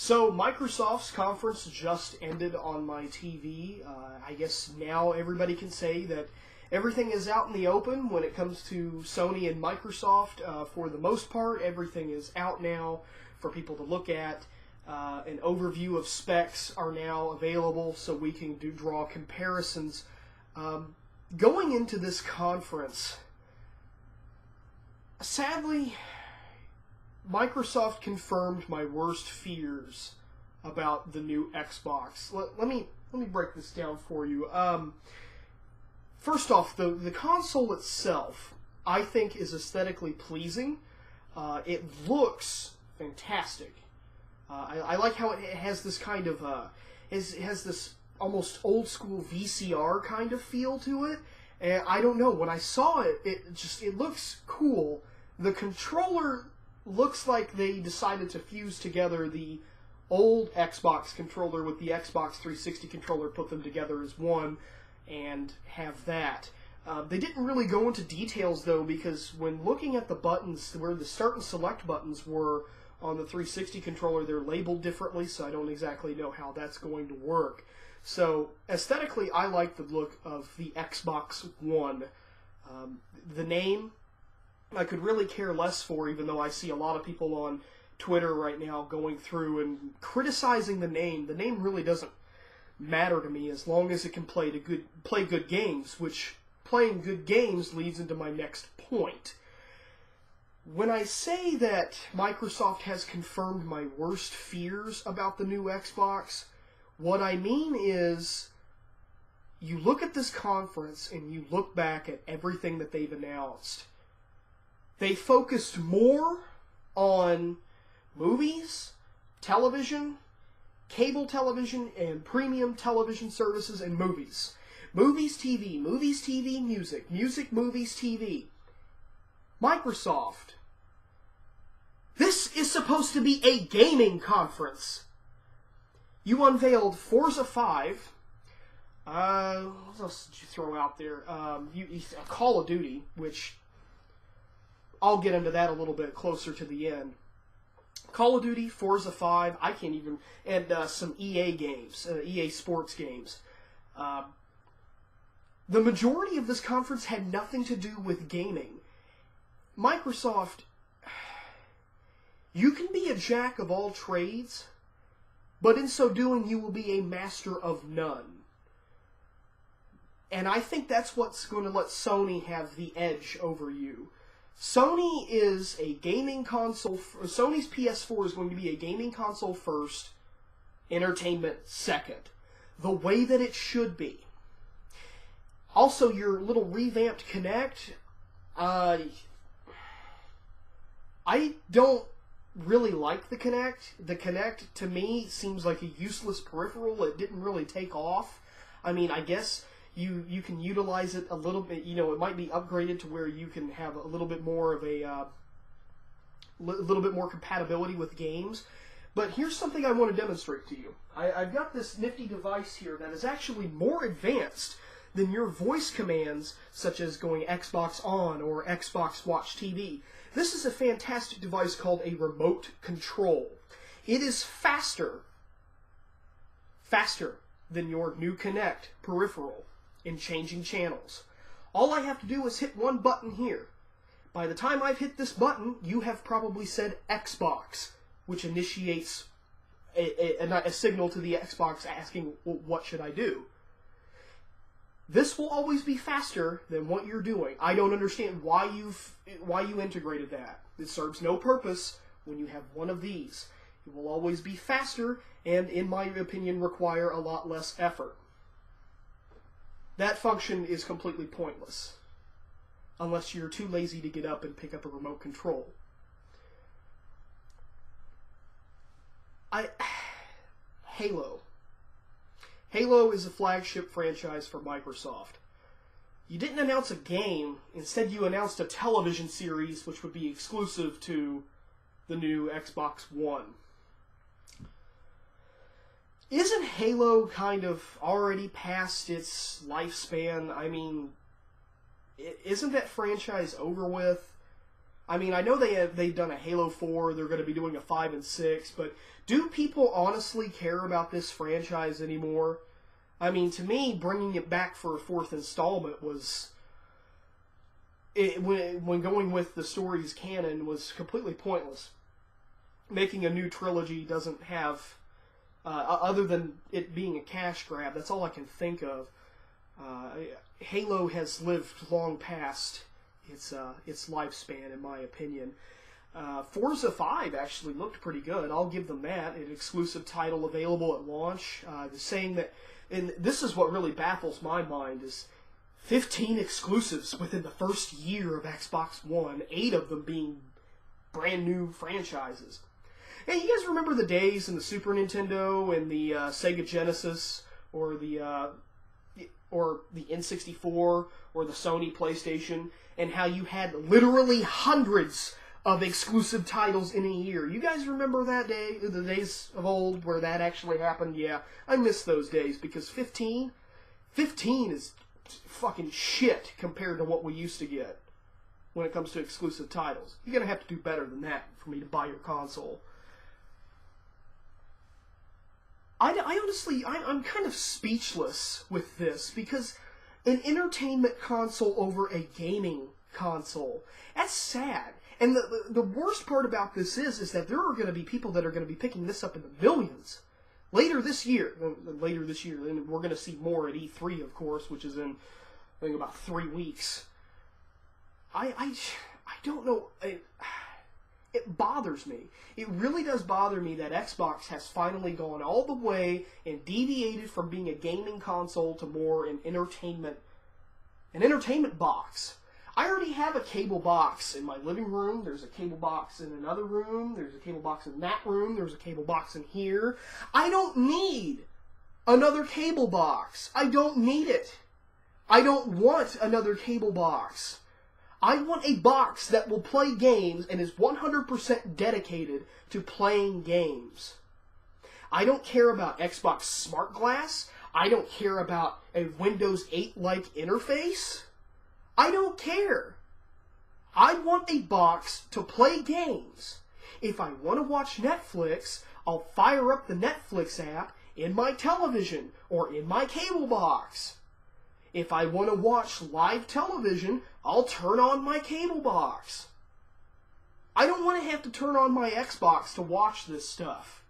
So Microsoft's conference just ended on my TV. I guess now everybody can say that everything is out in the open when it comes to Sony and Microsoft. For the most part, everything is out now for people to look at. An overview of specs are now available, so we can draw comparisons. Going into this conference, sadly, Microsoft confirmed my worst fears about the new Xbox. Let me break this down for you. First off, the console itself, I think, is aesthetically pleasing. It looks fantastic. I like how it has this kind of it has this almost old school VCR kind of feel to it. And I don't know, when I saw it, it looks cool. The controller looks like they decided to fuse together the old Xbox controller with the Xbox 360 controller, put them together as one, and have that. They didn't really go into details, though, because when looking at the buttons, where the start and select buttons were on the 360 controller, they're labeled differently, so I don't exactly know how that's going to work. So, aesthetically, I like the look of the Xbox One. The name, I could really care less for, even though I see a lot of people on Twitter right now going through and criticizing the name. The name really doesn't matter to me as long as it can play good games, which playing good games leads into my next point. When I say that Microsoft has confirmed my worst fears about the new Xbox, what I mean is, you look at this conference and you look back at everything that they've announced. They focused more on movies, television, cable television, and premium television services and movies. Movies, TV, music, movies, TV. Microsoft. This is supposed to be a gaming conference. You unveiled Forza 5. What else did you throw out there? Call of Duty, which I'll get into that a little bit closer to the end. Call of Duty, Forza 5, and some EA games, EA Sports games. The majority of this conference had nothing to do with gaming. Microsoft, you can be a jack of all trades, but in so doing you will be a master of none. And I think that's what's going to let Sony have the edge over you. Sony is a gaming console. Sony's PS4 is going to be a gaming console first, entertainment second. The way that it should be. Also, your little revamped Kinect, I don't really like the Kinect. The Kinect, to me, seems like a useless peripheral. It didn't really take off. I mean, I guess you can utilize it a little bit. You know, it might be upgraded to where you can have a little bit more of a little bit more compatibility with games. But here's something I want to demonstrate to you. I've got this nifty device here that is actually more advanced than your voice commands, such as going Xbox On or Xbox Watch TV. This is a fantastic device called a remote control. It is faster than your new Kinect peripheral in changing channels. All I have to do is hit one button here. By the time I've hit this button, you have probably said Xbox, which initiates a signal to the Xbox asking, well, what should I do? This will always be faster than what you're doing. I don't understand why you integrated that. It serves no purpose when you have one of these. It will always be faster and, in my opinion, require a lot less effort. That function is completely pointless, unless you're too lazy to get up and pick up a remote control. Halo. Halo is a flagship franchise for Microsoft. You didn't announce a game, instead you announced a television series which would be exclusive to the new Xbox One. Isn't Halo kind of already past its lifespan? I mean, isn't that franchise over with? I mean, I know they've done a Halo 4, they're going to be doing a 5 and 6, but do people honestly care about this franchise anymore? I mean, to me, bringing it back for a 4th installment was... when going with the story's canon was completely pointless. Making a new trilogy doesn't have... other than it being a cash grab, that's all I can think of. Halo has lived long past its lifespan, in my opinion. Forza 5 actually looked pretty good. I'll give them that. An exclusive title available at launch. Saying that, and this is what really baffles my mind, is 15 exclusives within the first year of Xbox One, 8 of them being brand new franchises. Hey, you guys remember the days in the Super Nintendo and the Sega Genesis, or the N64, or the Sony PlayStation, and how you had literally hundreds of exclusive titles in a year? You guys remember that day, the days of old where that actually happened? Yeah, I miss those days, because 15 is fucking shit compared to what we used to get when it comes to exclusive titles. You're going to have to do better than that for me to buy your console. I honestly, I'm kind of speechless with this, because an entertainment console over a gaming console, that's sad. And the worst part about this is that there are going to be people that are going to be picking this up in the millions later this year. And we're going to see more at E3, of course, which is in, I think, about 3 weeks. I don't know. It bothers me. It really does bother me that Xbox has finally gone all the way and deviated from being a gaming console to more an entertainment box. I already have a cable box in my living room. There's a cable box in another room. There's a cable box in that room. There's a cable box in here. I don't need another cable box. I don't need it. I don't want another cable box. I want a box that will play games and is 100% dedicated to playing games. I don't care about Xbox Smart Glass. I don't care about a Windows 8-like interface. I don't care. I want a box to play games. If I want to watch Netflix, I'll fire up the Netflix app in my television or in my cable box. If I want to watch live television, I'll turn on my cable box. I don't want to have to turn on my Xbox to watch this stuff.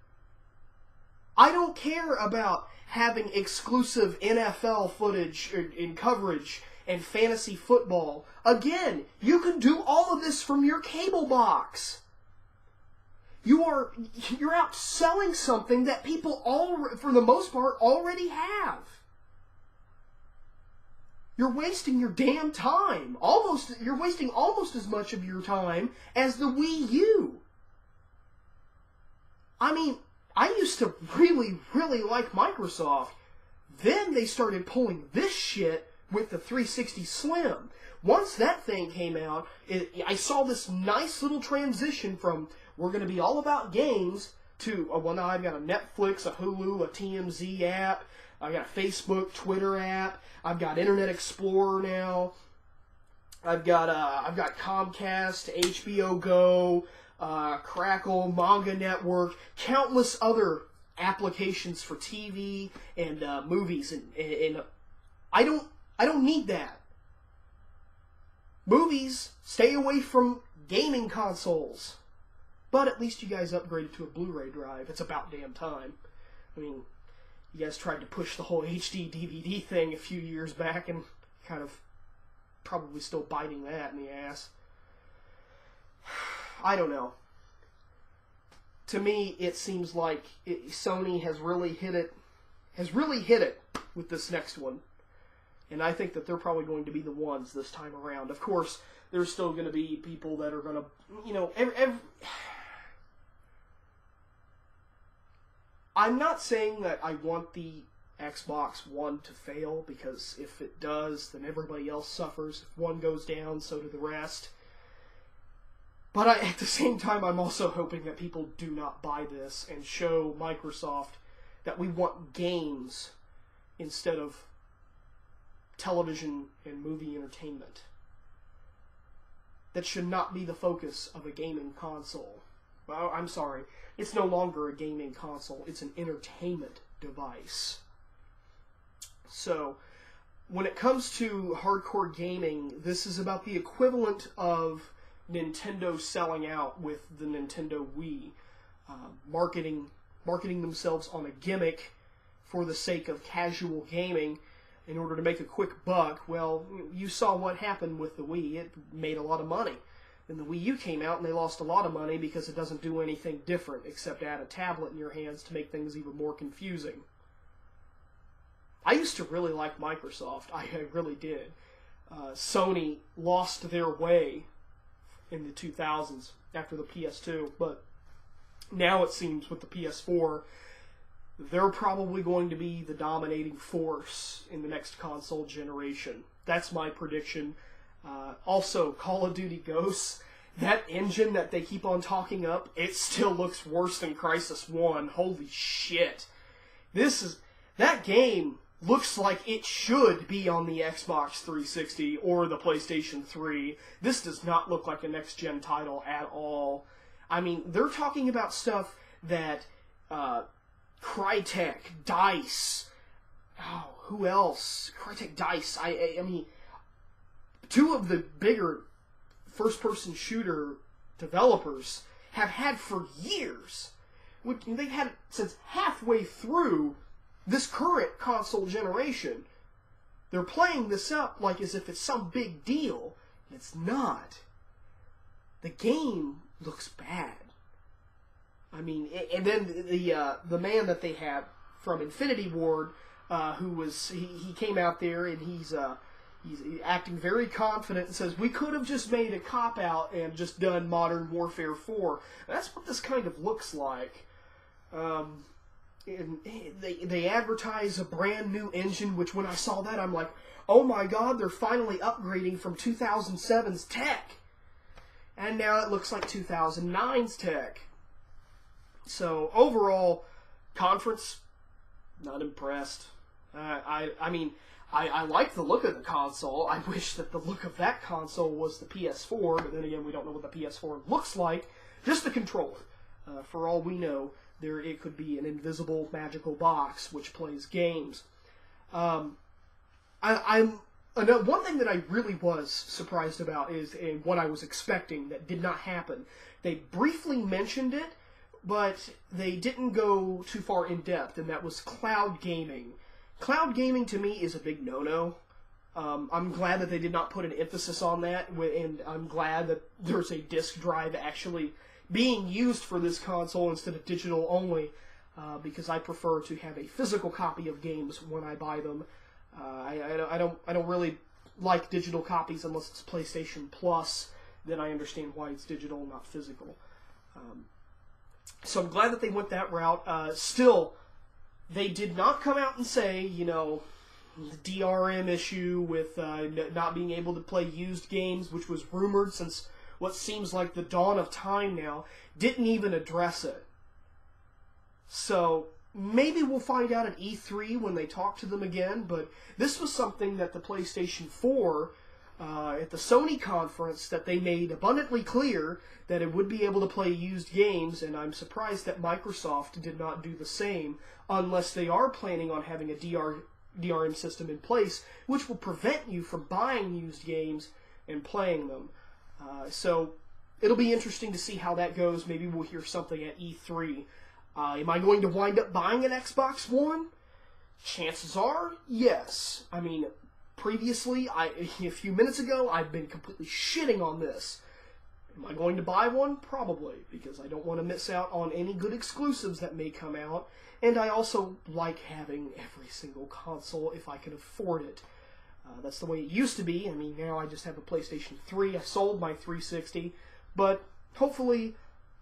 I don't care about having exclusive NFL footage and coverage and fantasy football. Again, you can do all of this from your cable box. You're out selling something that people for the most part, already have. You're wasting your damn time. You're wasting almost as much of your time as the Wii U. I mean, I used to really, really like Microsoft. Then they started pulling this shit with the 360 Slim. Once that thing came out, I saw this nice little transition from, we're going to be all about games, to, well, now I've got a Netflix, a Hulu, a TMZ app, I've got a Facebook, Twitter app, I've got Internet Explorer now, I've got Comcast, HBO Go, Crackle, Manga Network, countless other applications for TV and movies, and I don't need that. Movies, stay away from gaming consoles. But at least you guys upgraded to a Blu-ray drive. It's about damn time. I mean, you guys tried to push the whole HD DVD thing a few years back and kind of probably still biting that in the ass. I don't know. To me, it seems like Sony has really hit it with this next one. And I think that they're probably going to be the ones this time around. Of course, there's still going to be people that are going to, I'm not saying that I want the Xbox One to fail, because if it does, then everybody else suffers. If one goes down, so do the rest. But at the same time, I'm also hoping that people do not buy this and show Microsoft that we want games instead of television and movie entertainment. that should not be the focus of a gaming console. Well, I'm sorry. It's no longer a gaming console. It's an entertainment device. So, when it comes to hardcore gaming, this is about the equivalent of Nintendo selling out with the Nintendo Wii, marketing themselves on a gimmick for the sake of casual gaming in order to make a quick buck. Well, you saw what happened with the Wii. It made a lot of money. Then the Wii U came out and they lost a lot of money because it doesn't do anything different except add a tablet in your hands to make things even more confusing. I used to really like Microsoft. I really did. Sony lost their way in the 2000s after the PS2, but now it seems with the PS4, they're probably going to be the dominating force in the next console generation. That's my prediction. Also, Call of Duty Ghosts, that engine that they keep on talking up, it still looks worse than Crysis 1. Holy shit. That game looks like it should be on the Xbox 360 or the PlayStation 3. This does not look like a next-gen title at all. I mean, they're talking about stuff that Crytek, DICE, who else? Crytek, DICE. I mean, two of the bigger first-person shooter developers have had for years. They've had it since halfway through this current console generation. They're playing this up like as if it's some big deal. It's not. The game looks bad. I mean, and then the man that they have from Infinity Ward, he came out there and he's acting very confident and says, we could have just made a cop-out and just done Modern Warfare 4. That's what this kind of looks like. And they advertise a brand new engine, which when I saw that, I'm like, oh my god, they're finally upgrading from 2007's tech. And now it looks like 2009's tech. So, overall, conference, not impressed. I mean, I like the look of the console. I wish that the look of that console was the PS4, but then again, we don't know what the PS4 looks like. Just the controller. For all we know, it could be an invisible, magical box which plays games. One thing that I really was surprised about is what I was expecting that did not happen. They briefly mentioned it, but they didn't go too far in depth, and that was cloud gaming. Cloud gaming to me is a big no-no. I'm glad that they did not put an emphasis on that, and I'm glad that there's a disk drive actually being used for this console instead of digital only, because I prefer to have a physical copy of games when I buy them. I don't really like digital copies unless it's PlayStation Plus. Then I understand why it's digital, not physical. So I'm glad that they went that route. Still, they did not come out and say, the DRM issue with not being able to play used games, which was rumored since what seems like the dawn of time now, didn't even address it. So maybe we'll find out at E3 when they talk to them again, but this was something that the PlayStation 4, at the Sony conference, that they made abundantly clear that it would be able to play used games, and I'm surprised that Microsoft did not do the same, unless they are planning on having a DRM system in place, which will prevent you from buying used games and playing them. So it'll be interesting to see how that goes. Maybe we'll hear something at E3. Am I going to wind up buying an Xbox One? Chances are, yes. I mean, previously, a few minutes ago, I've been completely shitting on this. Am I going to buy one? Probably, because I don't want to miss out on any good exclusives that may come out, and I also like having every single console if I can afford it. That's the way it used to be. I mean, now I just have a PlayStation 3. I sold my 360, but hopefully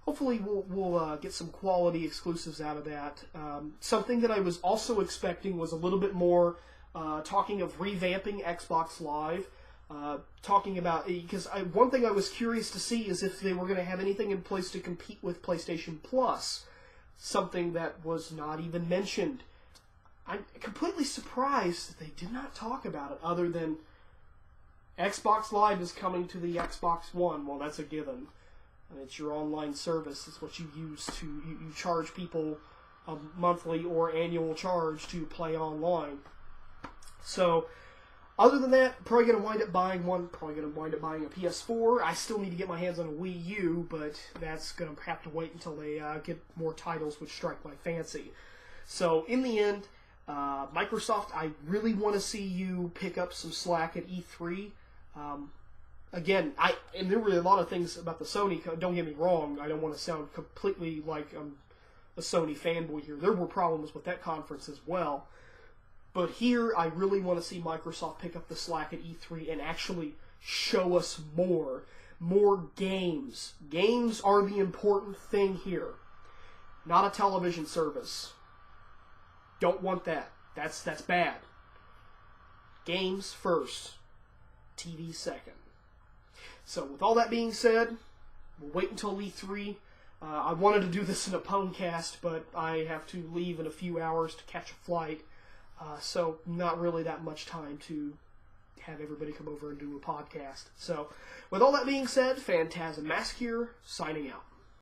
we'll get some quality exclusives out of that. Something that I was also expecting was a little bit more talking of revamping Xbox Live. Talking about, because one thing I was curious to see is if they were going to have anything in place to compete with PlayStation Plus. Something that was not even mentioned. I'm completely surprised that they did not talk about it, other than Xbox Live is coming to the Xbox One. Well, that's a given. It's your online service. It's what you use to... You charge people a monthly or annual charge to play online. So, other than that, probably going to wind up buying one. Probably going to wind up buying a PS4. I still need to get my hands on a Wii U, but that's going to have to wait until they get more titles which strike my fancy. So, in the end, Microsoft, I really want to see you pick up some slack at E3. Again, and there were a lot of things about the Sony. Don't get me wrong. I don't want to sound completely like I'm a Sony fanboy here. There were problems with that conference as well. But here, I really want to see Microsoft pick up the slack at E3 and actually show us more games. Games are the important thing here, not a television service. Don't want that. That's bad. Games first, TV second. So with all that being said, we'll wait until E3. I wanted to do this in a Pwnecast, but I have to leave in a few hours to catch a flight. So not really that much time to have everybody come over and do a podcast. So with all that being said, Phantasm Mask here, signing out.